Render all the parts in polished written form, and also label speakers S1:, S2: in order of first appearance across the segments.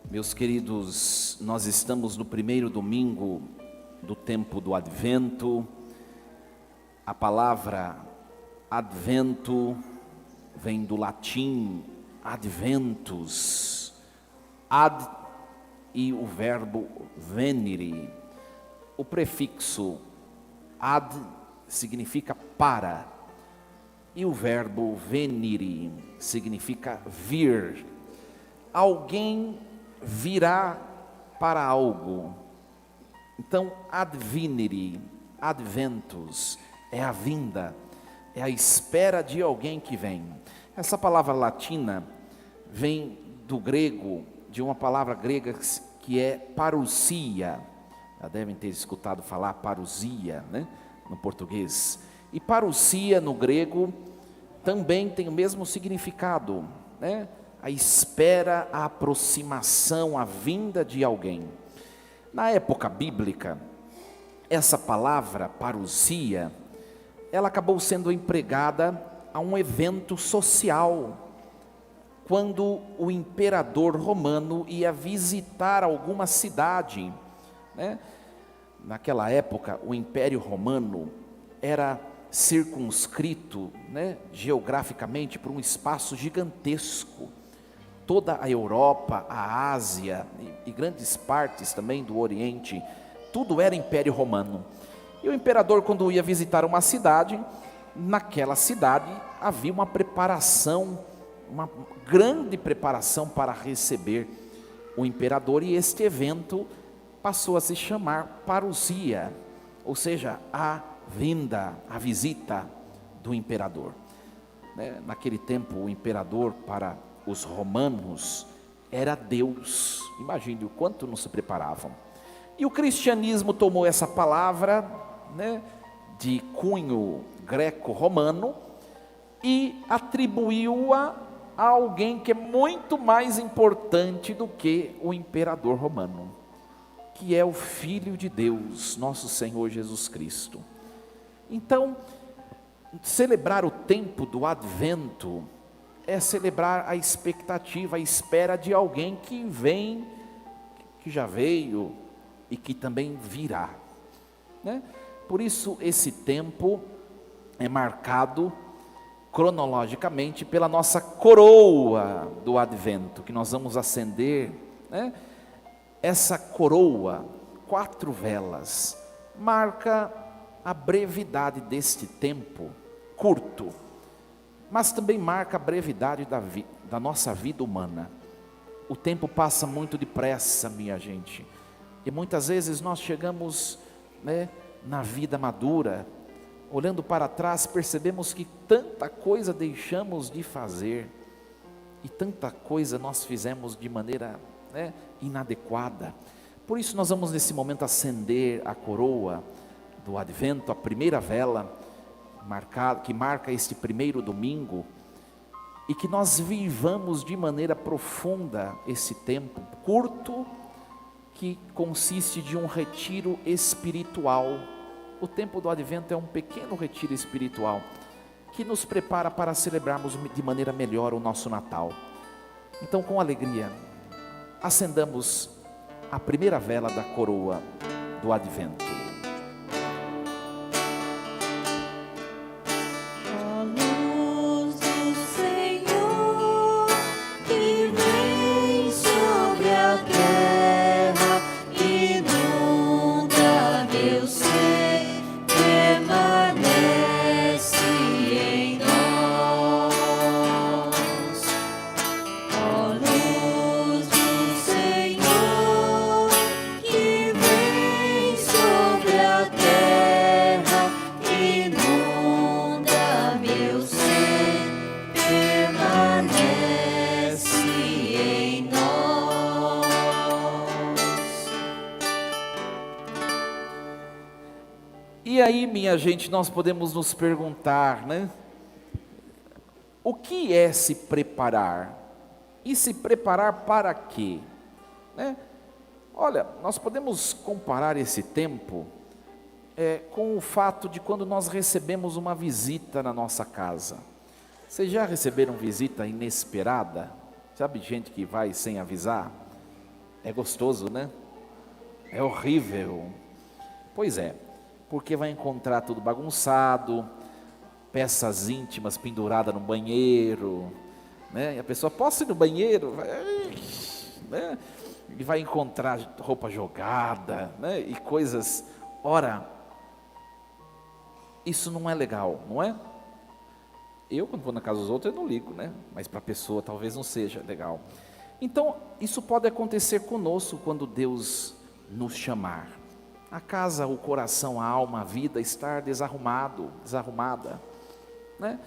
S1: Meus queridos, nós estamos no primeiro domingo do tempo do Advento. A palavra Advento vem do latim adventus, ad e o verbo venire. O prefixo ad significa para e o verbo venire significa vir. Alguém virá para algo. Então, advenire, adventus, é a vinda, é a espera de alguém que vem. Essa palavra latina vem do grego, de uma palavra grega que é parousia. Já devem ter escutado falar parousia, né, no português. E parousia no grego também tem o mesmo significado, né? A espera, a aproximação, a vinda de alguém. Na época bíblica, essa palavra parousia, ela acabou sendo empregada a um evento social, quando o imperador romano ia visitar alguma cidade, né? Naquela época, o Império Romano era circunscrito, né, geograficamente por um espaço gigantesco. Toda a Europa, a Ásia e grandes partes também do Oriente, tudo era Império Romano. E o imperador, quando ia visitar uma cidade, naquela cidade havia uma preparação, uma grande preparação para receber o imperador, e este evento passou a se chamar parousia, ou seja, a vinda, a visita do imperador. Naquele tempo, o imperador para os romanos era Deus. Imagine o quanto não se preparavam. E o cristianismo tomou essa palavra, né, de cunho greco-romano e atribuiu-a a alguém que é muito mais importante do que o imperador romano, que é o Filho de Deus, nosso Senhor Jesus Cristo. Então, celebrar o tempo do Advento é celebrar a expectativa, a espera de alguém que vem, que já veio e que também virá, né? Por isso esse tempo é marcado cronologicamente pela nossa coroa do Advento, que nós vamos acender, né? Essa coroa, 4 velas, marca a brevidade deste tempo curto, mas também marca a brevidade da nossa vida humana. O tempo passa muito depressa, minha gente, e muitas vezes nós chegamos, né, na vida madura, olhando para trás, percebemos que tanta coisa deixamos de fazer, e tanta coisa nós fizemos de maneira, né, inadequada. Por isso nós vamos nesse momento acender a coroa do Advento, a primeira vela, que marca este primeiro domingo, e que nós vivamos de maneira profunda esse tempo curto, que consiste de um retiro espiritual. O tempo do Advento é um pequeno retiro espiritual, que nos prepara para celebrarmos de maneira melhor o nosso Natal. Então, com alegria, acendamos a primeira vela da coroa do Advento. E aí, minha gente, nós podemos nos perguntar, né? O que é se preparar? E se preparar para quê? Né? Olha, nós podemos comparar esse tempo com o fato de quando nós recebemos uma visita na nossa casa. Vocês já receberam visita inesperada? Sabe, gente que vai sem avisar? É gostoso, né? É horrível. Pois é, porque vai encontrar tudo bagunçado, peças íntimas penduradas no banheiro, né? E a pessoa, posso ir no banheiro? Né? E vai encontrar roupa jogada, né? E coisas. Ora, isso não é legal, não é? Eu, quando vou na casa dos outros, eu não ligo, né? Mas para a pessoa talvez não seja legal. Então, isso pode acontecer conosco quando Deus nos chamar. A casa, o coração, a alma, a vida estar desarrumada, né?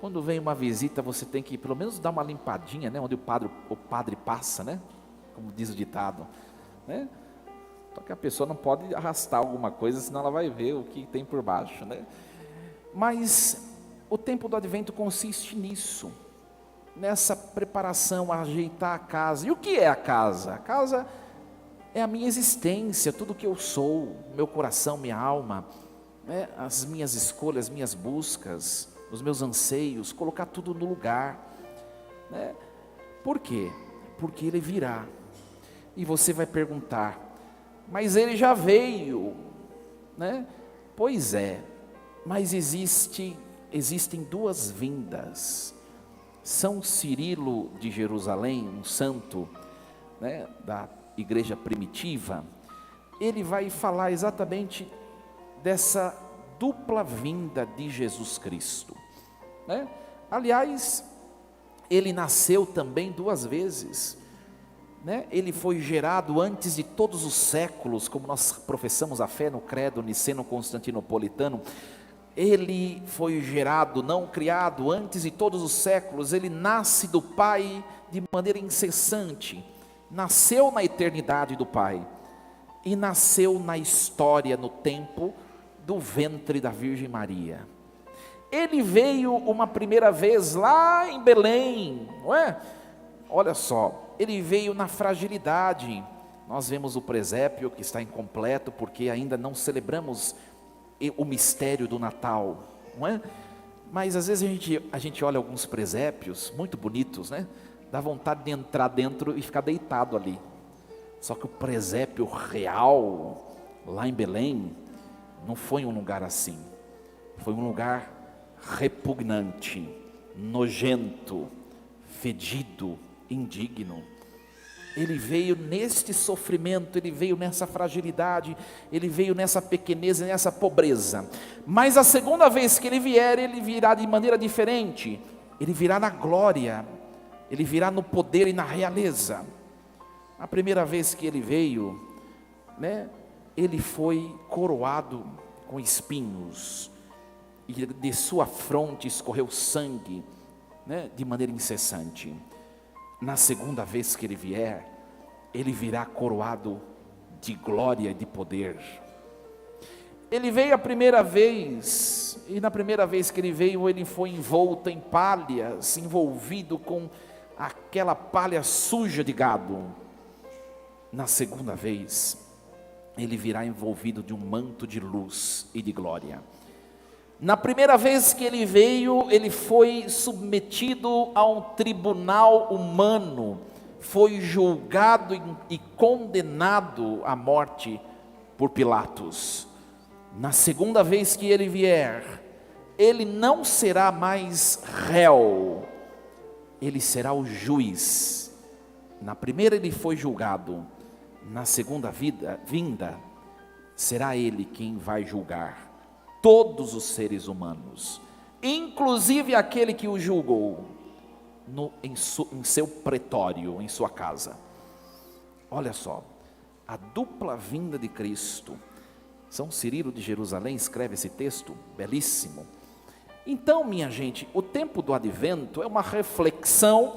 S1: Quando vem uma visita, você tem que pelo menos dar uma limpadinha, né? Onde o padre passa, né? Como diz o ditado, né? Só que a pessoa não pode arrastar alguma coisa, senão ela vai ver o que tem por baixo, né? Mas o tempo do advento consiste nisso, nessa preparação, a ajeitar a casa. E o que é a casa? A casa é a minha existência, tudo que eu sou, meu coração, minha alma, né? As minhas escolhas, minhas buscas, os meus anseios, colocar tudo no lugar, né? Por quê? Porque Ele virá. E você vai perguntar, mas Ele já veio, né? Pois é, mas existem duas vindas. São Cirilo de Jerusalém, um santo, né, da igreja primitiva, ele vai falar exatamente dessa dupla vinda de Jesus Cristo, né? Aliás, ele nasceu também duas vezes, né? Ele foi gerado antes de todos os séculos, como nós professamos a fé no credo niceno-constantinopolitano. Ele foi gerado, não criado, antes de todos os séculos. Ele nasce do Pai de maneira incessante, nasceu na eternidade do Pai, e nasceu na história, no tempo, do ventre da Virgem Maria. Ele veio uma primeira vez lá em Belém, não é? Olha só, ele veio na fragilidade. Nós vemos o presépio que está incompleto, porque ainda não celebramos o mistério do Natal, não é? Mas às vezes a gente olha alguns presépios muito bonitos, né? Dá vontade de entrar dentro e ficar deitado ali. Só que o presépio real, lá em Belém, não foi um lugar assim. Foi um lugar repugnante, nojento, fedido, indigno. Ele veio neste sofrimento, ele veio nessa fragilidade, ele veio nessa pequenez, nessa pobreza. Mas a segunda vez que ele vier, ele virá de maneira diferente. Ele virá na glória, ele virá no poder e na realeza. A primeira vez que ele veio, né, ele foi coroado com espinhos, e de sua fronte escorreu sangue, né, de maneira incessante. Na segunda vez que ele vier, ele virá coroado de glória e de poder. Ele veio a primeira vez, e na primeira vez que ele veio, ele foi envolto em palhas, envolvido com aquela palha suja de gado. Na segunda vez, ele virá envolvido de um manto de luz e de glória. Na primeira vez que ele veio, ele foi submetido a um tribunal humano, foi julgado e condenado à morte por Pilatos. Na segunda vez que ele vier, ele não será mais réu, ele será o juiz. Na primeira ele foi julgado, na segunda vinda, será ele quem vai julgar todos os seres humanos, inclusive aquele que o julgou em seu pretório, em sua casa. Olha só, a dupla vinda de Cristo. São Cirilo de Jerusalém escreve esse texto belíssimo. Então, minha gente, o tempo do advento é uma reflexão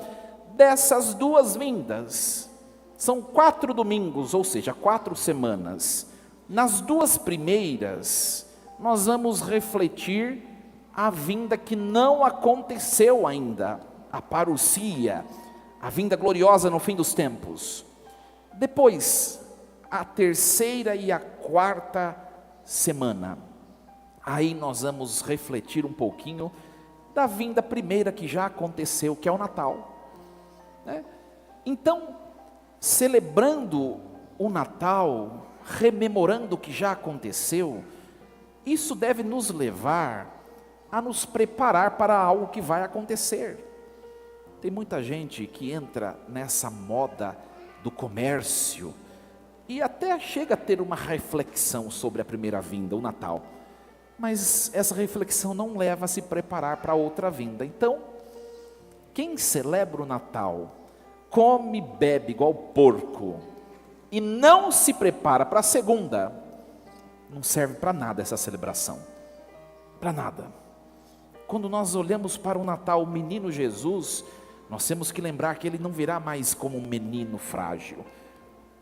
S1: dessas duas vindas. São 4 domingos, ou seja, 4 semanas. Nas duas primeiras, nós vamos refletir a vinda que não aconteceu ainda, a parousia, a vinda gloriosa no fim dos tempos. Depois, a terceira e a quarta semana, aí nós vamos refletir um pouquinho da vinda primeira que já aconteceu, que é o Natal, né? Então, celebrando o Natal, rememorando o que já aconteceu, isso deve nos levar a nos preparar para algo que vai acontecer. Tem muita gente que entra nessa moda do comércio e até chega a ter uma reflexão sobre a primeira vinda, o Natal. Mas essa reflexão não leva a se preparar para outra vinda. Então, quem celebra o Natal, come e bebe igual porco e não se prepara para a segunda, não serve para nada essa celebração. Para nada. Quando nós olhamos para o Natal, o menino Jesus, nós temos que lembrar que ele não virá mais como um menino frágil.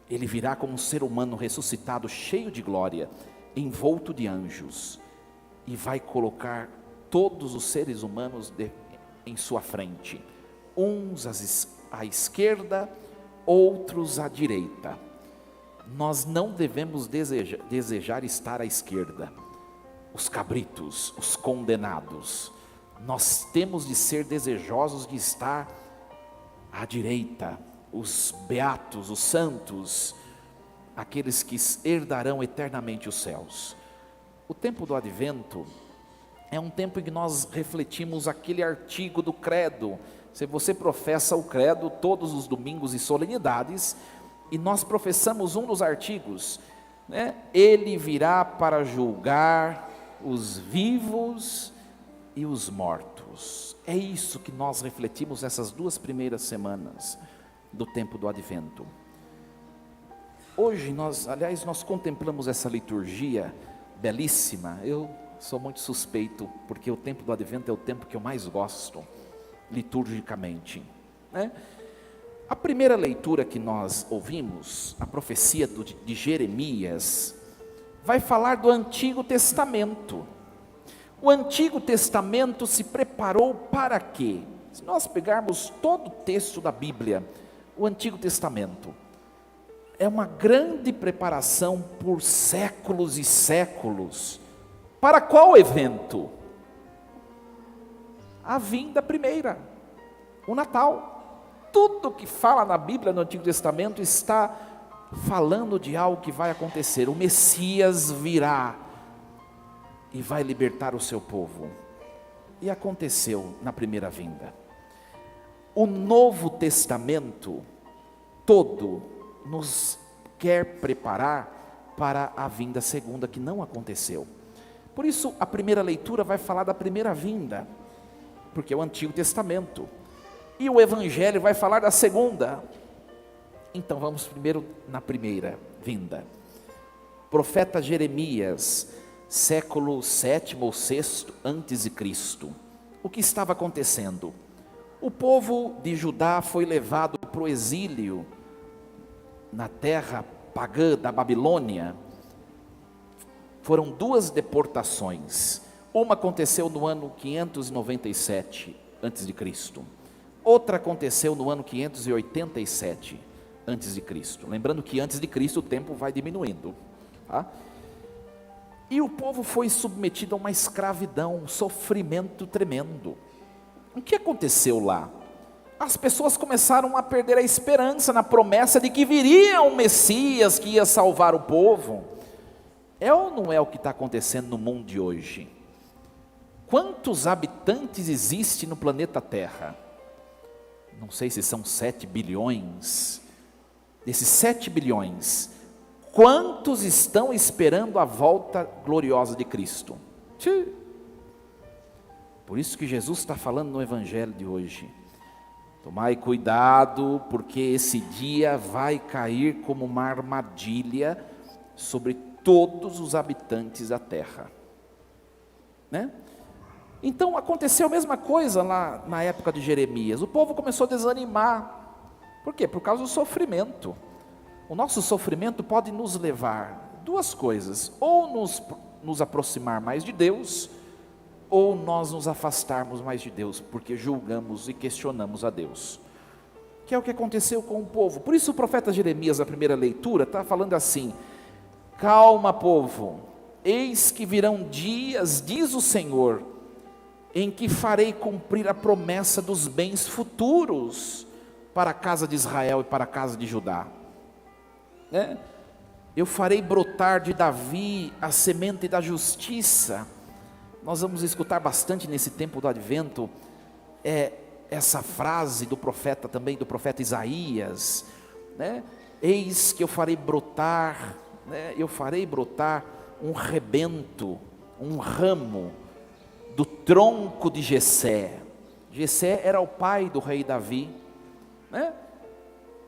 S1: Ele virá como um ser humano ressuscitado, cheio de glória, envolto de anjos. E vai colocar todos os seres humanos em sua frente. Uns à esquerda, outros à direita. Nós não devemos desejar estar à esquerda. Os cabritos, os condenados. Nós temos de ser desejosos de estar à direita, os beatos, os santos, aqueles que herdarão eternamente os céus. O tempo do Advento é um tempo em que nós refletimos aquele artigo do credo. Se você professa o credo todos os domingos e solenidades, e nós professamos um dos artigos, né? Ele virá para julgar os vivos e os mortos. É isso que nós refletimos essas 2 primeiras semanas do tempo do Advento. Hoje nós contemplamos essa liturgia belíssima. Eu sou muito suspeito, porque o tempo do Advento é o tempo que eu mais gosto, liturgicamente, né? A primeira leitura que nós ouvimos, a profecia de Jeremias, vai falar do Antigo Testamento. O Antigo Testamento se preparou para quê? Se nós pegarmos todo o texto da Bíblia, o Antigo Testamento é uma grande preparação por séculos e séculos. Para qual evento? A vinda primeira, o Natal. Tudo que fala na Bíblia, no Antigo Testamento, está falando de algo que vai acontecer. O Messias virá e vai libertar o seu povo. E aconteceu na primeira vinda. O Novo Testamento todo nos quer preparar para a vinda segunda, que não aconteceu. Por isso a primeira leitura vai falar da primeira vinda, porque é o Antigo Testamento. E o Evangelho vai falar da segunda. Então vamos primeiro na primeira vinda. Profeta Jeremias, século 7º ou 6º antes de Cristo. O que estava acontecendo? O povo de Judá foi levado para o exílio na terra pagã da Babilônia. Foram 2 deportações. Uma aconteceu no ano 597 antes de Cristo. Outra aconteceu no ano 587 antes de Cristo. Lembrando que antes de Cristo o tempo vai diminuindo, tá? E o povo foi submetido a uma escravidão, um sofrimento tremendo. O que aconteceu lá? As pessoas começaram a perder a esperança na promessa de que viria um Messias que ia salvar o povo. É ou não é o que está acontecendo no mundo de hoje? Quantos habitantes existem no planeta Terra? Não sei se são 7 bilhões. Desses 7 bilhões, quantos estão esperando a volta gloriosa de Cristo? Por isso que Jesus está falando no Evangelho de hoje. Tomai cuidado, porque esse dia vai cair como uma armadilha sobre todos os habitantes da terra, né? Então aconteceu a mesma coisa lá na época de Jeremias. O povo começou a desanimar. Por quê? Por causa do sofrimento. O nosso sofrimento pode nos levar 2 coisas: ou nos aproximar mais de Deus, ou nós nos afastarmos mais de Deus, porque julgamos e questionamos a Deus, que é o que aconteceu com o povo. Por isso o profeta Jeremias, na primeira leitura, está falando assim: calma, povo, eis que virão dias, diz o Senhor, em que farei cumprir a promessa dos bens futuros para a casa de Israel e para a casa de Judá. Eu farei brotar de Davi a semente da justiça. Nós vamos escutar bastante nesse tempo do advento, essa frase do profeta também, do profeta Isaías, eis que eu farei brotar, eu farei brotar um rebento, um ramo do tronco de Jessé. Jessé era o pai do rei Davi,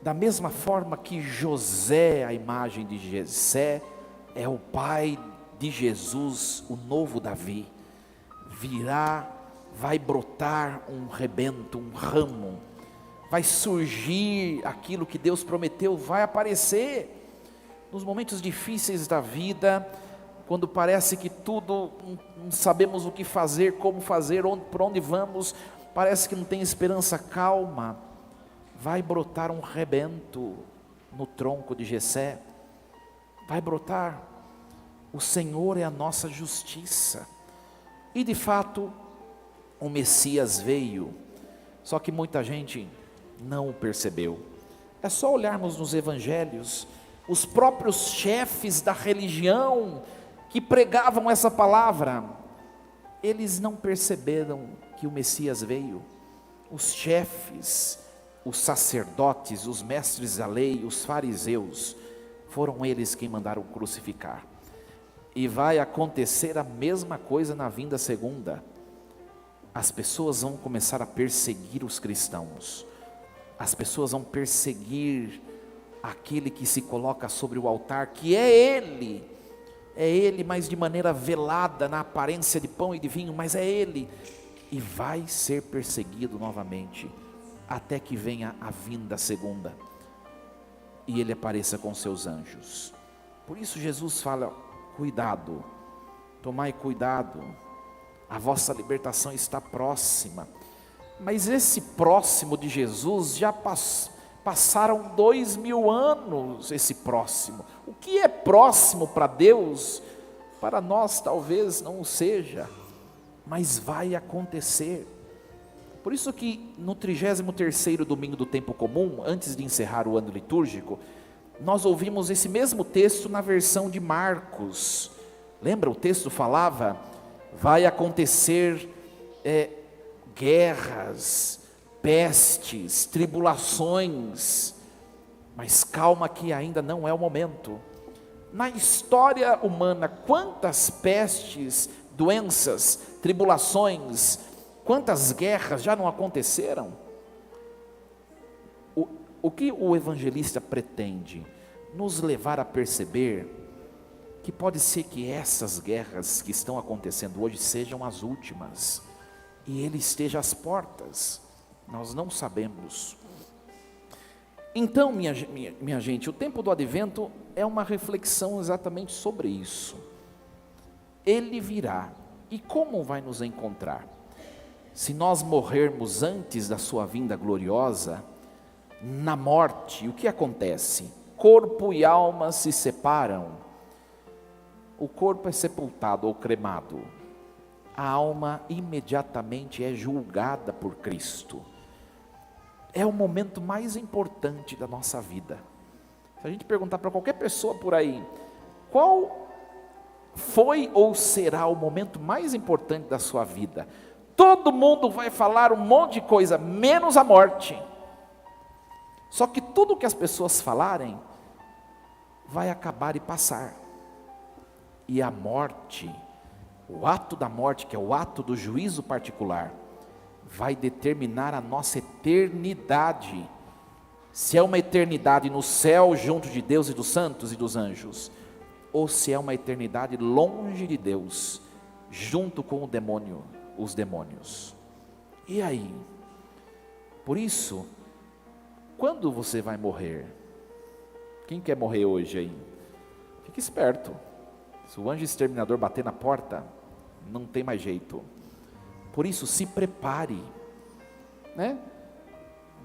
S1: da mesma forma que José, a imagem de Jessé, é o pai de Jesus, o novo Davi. Vai brotar um rebento, um ramo, vai surgir aquilo que Deus prometeu, vai aparecer. Nos momentos difíceis da vida, quando parece que tudo, não sabemos o que fazer, como fazer, por onde vamos, parece que não tem esperança, calma, vai brotar um rebento no tronco de Jessé, vai brotar. O Senhor é a nossa justiça. E de fato, o Messias veio, só que muita gente não o percebeu. É só olharmos nos evangelhos, os próprios chefes da religião que pregavam essa palavra, eles não perceberam que o Messias veio. Os chefes, os sacerdotes, os mestres da lei, os fariseus, foram eles quem mandaram crucificar. E vai acontecer a mesma coisa na vinda segunda. As pessoas vão começar a perseguir os cristãos. As pessoas vão perseguir aquele que se coloca sobre o altar, que é Ele, mas de maneira velada, na aparência de pão e de vinho, mas é Ele, e vai ser perseguido novamente, até que venha a vinda segunda, e Ele apareça com seus anjos. Por isso Jesus fala, cuidado, tomai cuidado, a vossa libertação está próxima. Mas esse próximo de Jesus já passaram 2000 anos, esse próximo. O que é próximo para Deus, para nós talvez não o seja, mas vai acontecer. Por isso que no 33º domingo do tempo comum, antes de encerrar o ano litúrgico, nós ouvimos esse mesmo texto na versão de Marcos. Lembra, o texto falava, vai acontecer guerras, pestes, tribulações, mas calma que ainda não é o momento. Na história humana, quantas pestes, doenças, tribulações, quantas guerras já não aconteceram? O que o evangelista pretende? Nos levar a perceber que pode ser que essas guerras que estão acontecendo hoje sejam as últimas, e Ele esteja às portas, nós não sabemos. Então, minha gente, o tempo do advento é uma reflexão exatamente sobre isso. Ele virá, e como vai nos encontrar? Se nós morrermos antes da sua vinda gloriosa, na morte, o que acontece? Corpo e alma se separam. O corpo é sepultado ou cremado. A alma imediatamente é julgada por Cristo. É o momento mais importante da nossa vida. Se a gente perguntar para qualquer pessoa por aí, qual foi ou será o momento mais importante da sua vida? Todo mundo vai falar um monte de coisa, menos a morte. Só que tudo que as pessoas falarem, vai acabar e passar. E a morte, o ato da morte, que é o ato do juízo particular, vai determinar a nossa eternidade. Se é uma eternidade no céu, junto de Deus e dos santos e dos anjos, ou se é uma eternidade longe de Deus, junto com o demônio, os demônios. E aí? Por isso, quando você vai morrer? Quem quer morrer hoje aí? Fique esperto. Se o anjo exterminador bater na porta, não tem mais jeito. Por isso, se prepare,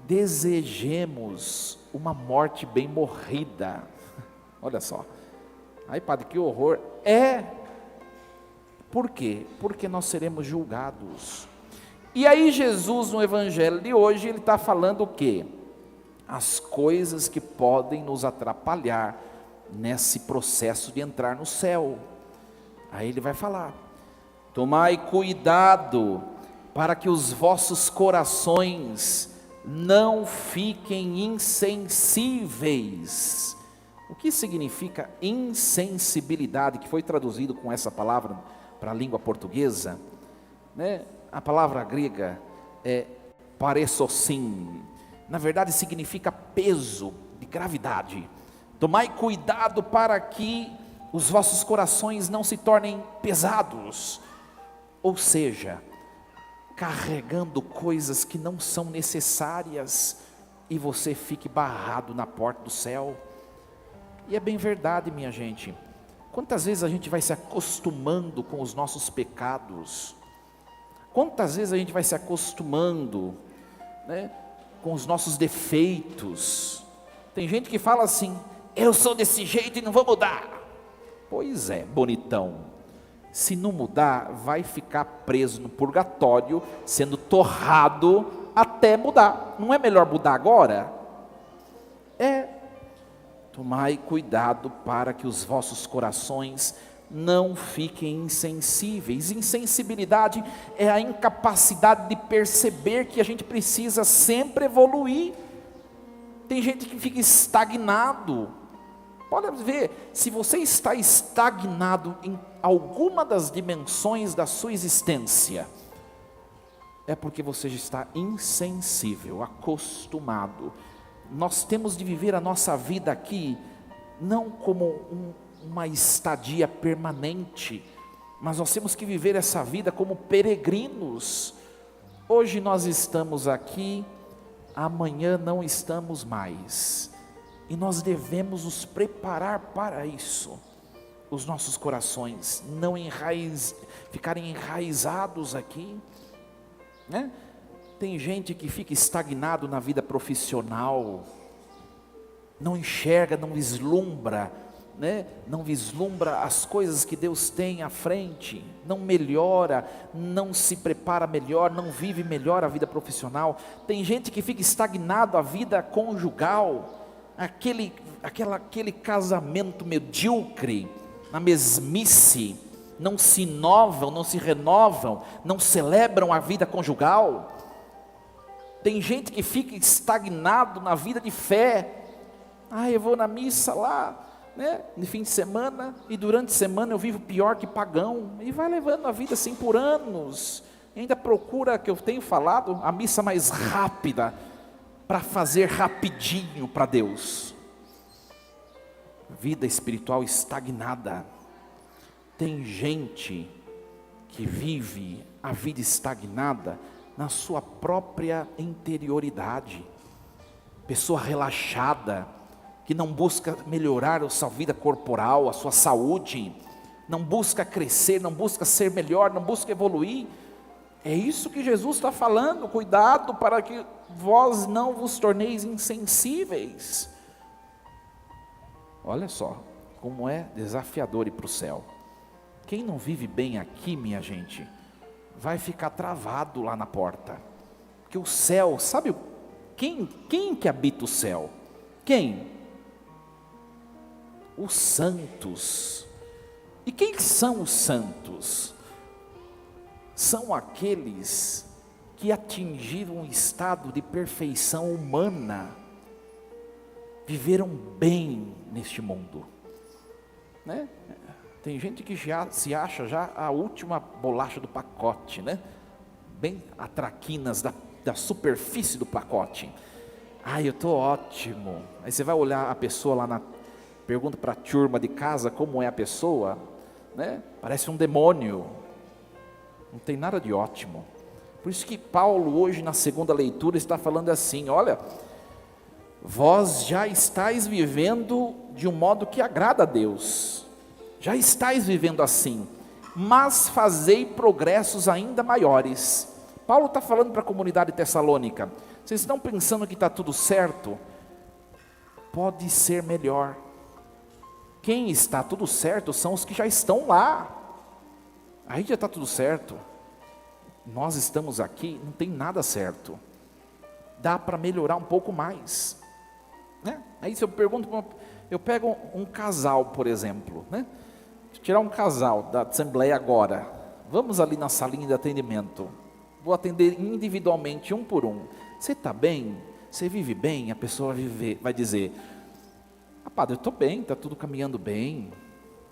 S1: Desejemos uma morte bem morrida. Olha só. Ai, padre, que horror. Por quê? Porque nós seremos julgados. E aí Jesus, no evangelho de hoje, ele está falando o quê? as coisas que podem nos atrapalhar nesse processo de entrar no céu. Aí ele vai falar: tomai cuidado para que os vossos corações não fiquem insensíveis. O que significa insensibilidade, que foi traduzido com essa palavra para a língua portuguesa, né? A palavra grega é paressosim, na verdade significa peso, de gravidade. Tomai cuidado para que os vossos corações não se tornem pesados, ou seja, carregando coisas que não são necessárias, e você fique barrado na porta do céu. E é bem verdade, minha gente. Quantas vezes a gente vai se acostumando com os nossos pecados? Quantas vezes a gente vai se acostumando, né, com os nossos defeitos? Tem gente que fala assim: eu sou desse jeito e não vou mudar. Pois é, bonitão. Se não mudar, vai ficar preso no purgatório, sendo torrado até mudar. Não é melhor mudar agora? Tomai cuidado para que os vossos corações não fiquem insensíveis. Insensibilidade é a incapacidade de perceber que a gente precisa sempre evoluir. Tem gente que fica estagnado. Pode ver, se você está estagnado em alguma das dimensões da sua existência, é porque você já está insensível, acostumado. Nós temos de viver a nossa vida aqui, não como uma estadia permanente, mas nós temos que viver essa vida como peregrinos. Hoje nós estamos aqui, amanhã não estamos mais, e nós devemos nos preparar para isso. Os nossos corações não ficarem enraizados aqui, né? Tem gente que fica estagnado na vida profissional, não enxerga, não vislumbra, né? Não vislumbra as coisas que Deus tem à frente, não melhora, não se prepara melhor, não vive melhor a vida profissional. Tem gente que fica estagnado a vida conjugal, aquele casamento medíocre, na mesmice, não se inovam, não se renovam, não celebram a vida conjugal. Tem gente que fica estagnado na vida de fé. Eu vou na missa lá, né, no fim de semana, e durante a semana eu vivo pior que pagão, e vai levando a vida assim por anos, e ainda procura, que eu tenho falado, a missa mais rápida, para fazer rapidinho para Deus. Vida espiritual estagnada. Tem gente que vive a vida estagnada na sua própria interioridade, pessoa relaxada, que não busca melhorar a sua vida corporal, a sua saúde, não busca crescer, não busca ser melhor, não busca evoluir. É isso que Jesus está falando: cuidado para que vós não vos torneis insensíveis. Olha só como é desafiador ir para o céu. Quem não vive bem aqui, minha gente, vai ficar travado lá na porta. Porque o céu, sabe quem que habita o céu? Quem? Os santos. E quem são os santos? São aqueles que atingiram um estado de perfeição humana, viveram bem neste mundo, né? Tem gente que já se acha já a última bolacha do pacote, né? Bem a traquinas da superfície do pacote. Eu estou ótimo. Aí você vai olhar a pessoa lá pergunta para a turma de casa como é a pessoa, né? Parece um demônio. Não tem nada de ótimo. Por isso que Paulo hoje na segunda leitura está falando assim: olha, vós já estáis vivendo de um modo que agrada a Deus. Já estáis vivendo assim, mas fazei progressos ainda maiores. Paulo está falando para a comunidade tessalônica: vocês estão pensando que está tudo certo? Pode ser melhor. Quem está tudo certo são os que já estão lá. Aí já está tudo certo. Nós estamos aqui, não tem nada certo. Dá para melhorar um pouco mais. né? Aí se eu pergunto, eu pego um casal, por exemplo, né? Tirar um casal da assembleia agora, vamos ali na salinha de atendimento, vou atender individualmente, um por um. Você está bem? Você vive bem? A pessoa vai dizer, padre, eu estou bem, está tudo caminhando bem,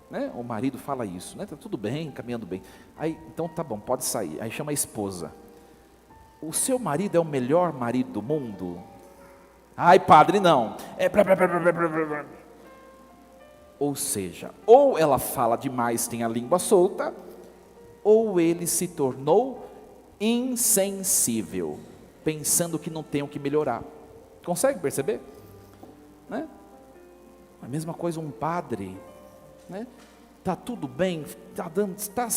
S1: né? O marido fala isso, né? Está tudo bem, caminhando bem. Aí, então tá bom, pode sair. Aí chama a esposa. O seu marido é o melhor marido do mundo? Ai, padre, não. Ou seja, ou ela fala demais, tem a língua solta, ou ele se tornou insensível, pensando que não tem o que melhorar. Consegue perceber? Né? A mesma coisa um padre, né? Tá tudo bem, está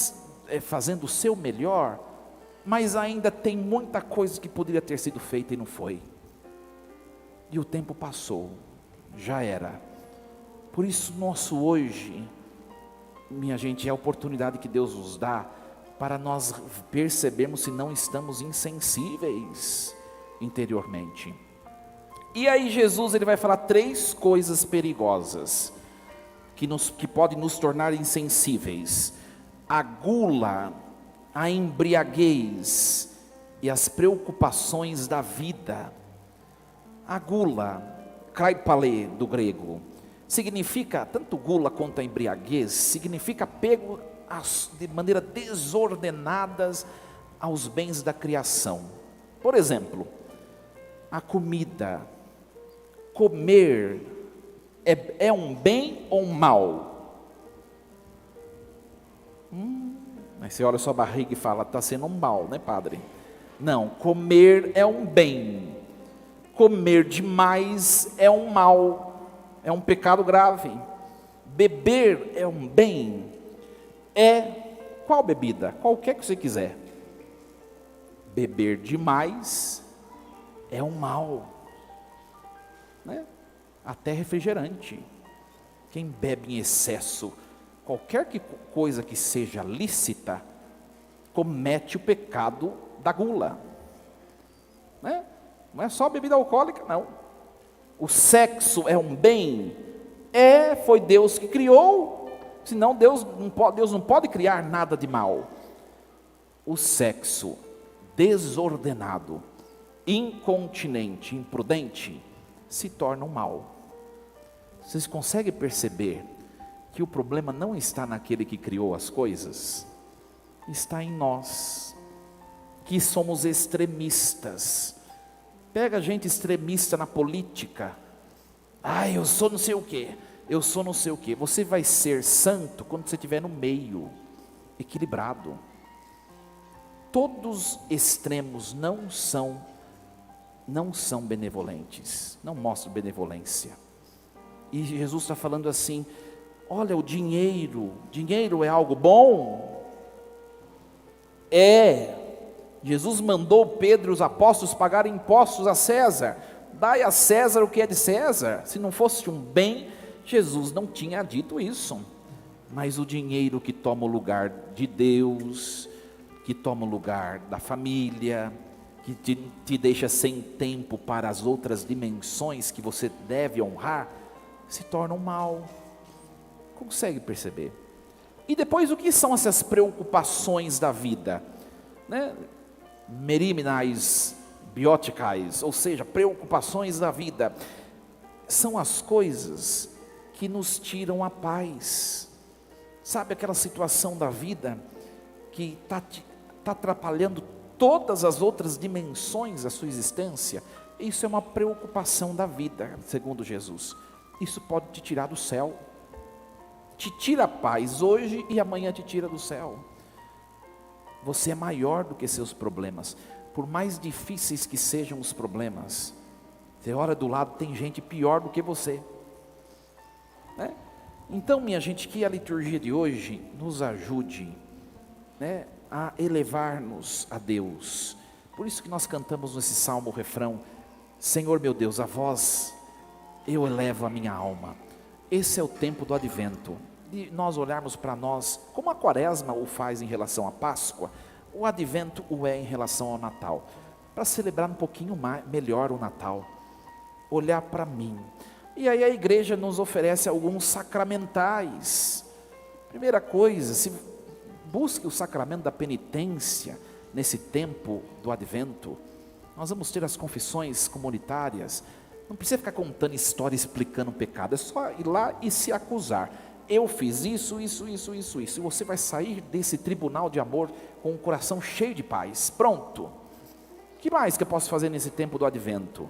S1: fazendo o seu melhor, mas ainda tem muita coisa que poderia ter sido feita e não foi. E o tempo passou, já era. Por isso nosso hoje, minha gente, é a oportunidade que Deus nos dá para nós percebermos se não estamos insensíveis interiormente. E aí Jesus ele vai falar 3 coisas perigosas que podem nos tornar insensíveis: a gula, a embriaguez e as preocupações da vida. A gula, kraipale do grego, significa, tanto gula quanto a embriaguez, significa apego de maneira desordenadas aos bens da criação. Por exemplo, a comida, comer é um bem ou um mal? Mas você olha a sua barriga e fala, está sendo um mal, né, padre? Não, comer é um bem. Comer demais é um mal, é um pecado grave. Beber é um bem. Qual bebida? Qualquer que você quiser. Beber demais é um mal, né? Até refrigerante. Quem bebe em excesso, qualquer coisa que seja lícita, comete o pecado da gula, né? Não é só bebida alcoólica, não. O sexo é um bem? Foi Deus que criou, senão Deus não pode criar nada de mal. O sexo desordenado, incontinente, imprudente, se torna um mal. Vocês conseguem perceber que o problema não está naquele que criou as coisas? Está em nós, que somos extremistas. Pega gente extremista na política. Eu sou não sei o quê, eu sou não sei o quê. Você vai ser santo quando você estiver no meio, equilibrado. Todos extremos não são benevolentes, não mostram benevolência. E Jesus está falando assim, olha, o dinheiro é algo bom? Jesus mandou Pedro e os apóstolos pagarem impostos a César. Dai a César o que é de César. Se não fosse um bem, Jesus não tinha dito isso. Mas o dinheiro que toma o lugar de Deus, que toma o lugar da família, que te deixa sem tempo para as outras dimensões que você deve honrar, se torna um mal. Consegue perceber? E depois, o que são essas preocupações da vida? Né? Meriminais bióticais, ou seja, preocupações da vida, são as coisas que nos tiram a paz. Sabe aquela situação da vida que está atrapalhando todas as outras dimensões da sua existência? Isso é uma preocupação da vida, segundo Jesus. Isso pode te tirar do céu, te tira a paz hoje e amanhã te tira do céu. Você é maior do que seus problemas, por mais difíceis que sejam os problemas. Você olha do lado, tem gente pior do que você, né? Então, minha gente, que a liturgia de hoje nos ajude, né, a elevar-nos a Deus. Por isso que nós cantamos nesse salmo o refrão: Senhor meu Deus, a vós eu elevo a minha alma. Esse é o tempo do advento, de nós olharmos para nós, como a quaresma o faz em relação à Páscoa, o advento o é em relação ao Natal, para celebrar um pouquinho melhor o Natal. olhar para mim. E aí a igreja nos oferece alguns sacramentais. Primeira coisa, busque o sacramento da penitência nesse tempo do advento. Nós vamos ter as confissões comunitárias. Não precisa ficar contando história, explicando o pecado, é só ir lá e se acusar. Eu fiz isso. E você vai sair desse tribunal de amor com o coração cheio de paz. Pronto. O que mais que eu posso fazer nesse tempo do advento?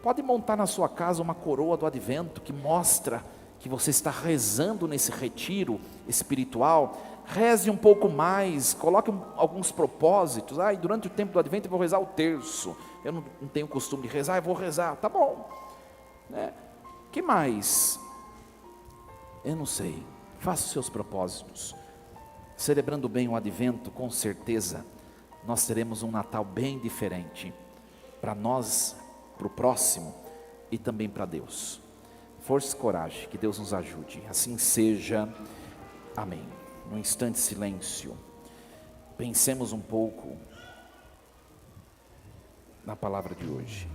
S1: Pode montar na sua casa uma coroa do advento que mostra que você está rezando nesse retiro espiritual. Reze um pouco mais, coloque alguns propósitos. Durante o tempo do advento eu vou rezar o terço. Eu não tenho costume de rezar, eu vou rezar, tá bom. Que mais? Eu não sei. Faça os seus propósitos. Celebrando bem o advento, com certeza nós teremos um Natal bem diferente para nós, para o próximo e também para Deus. Força e coragem, que Deus nos ajude. Assim seja. Amém. Num instante de silêncio, pensemos um pouco na palavra de hoje.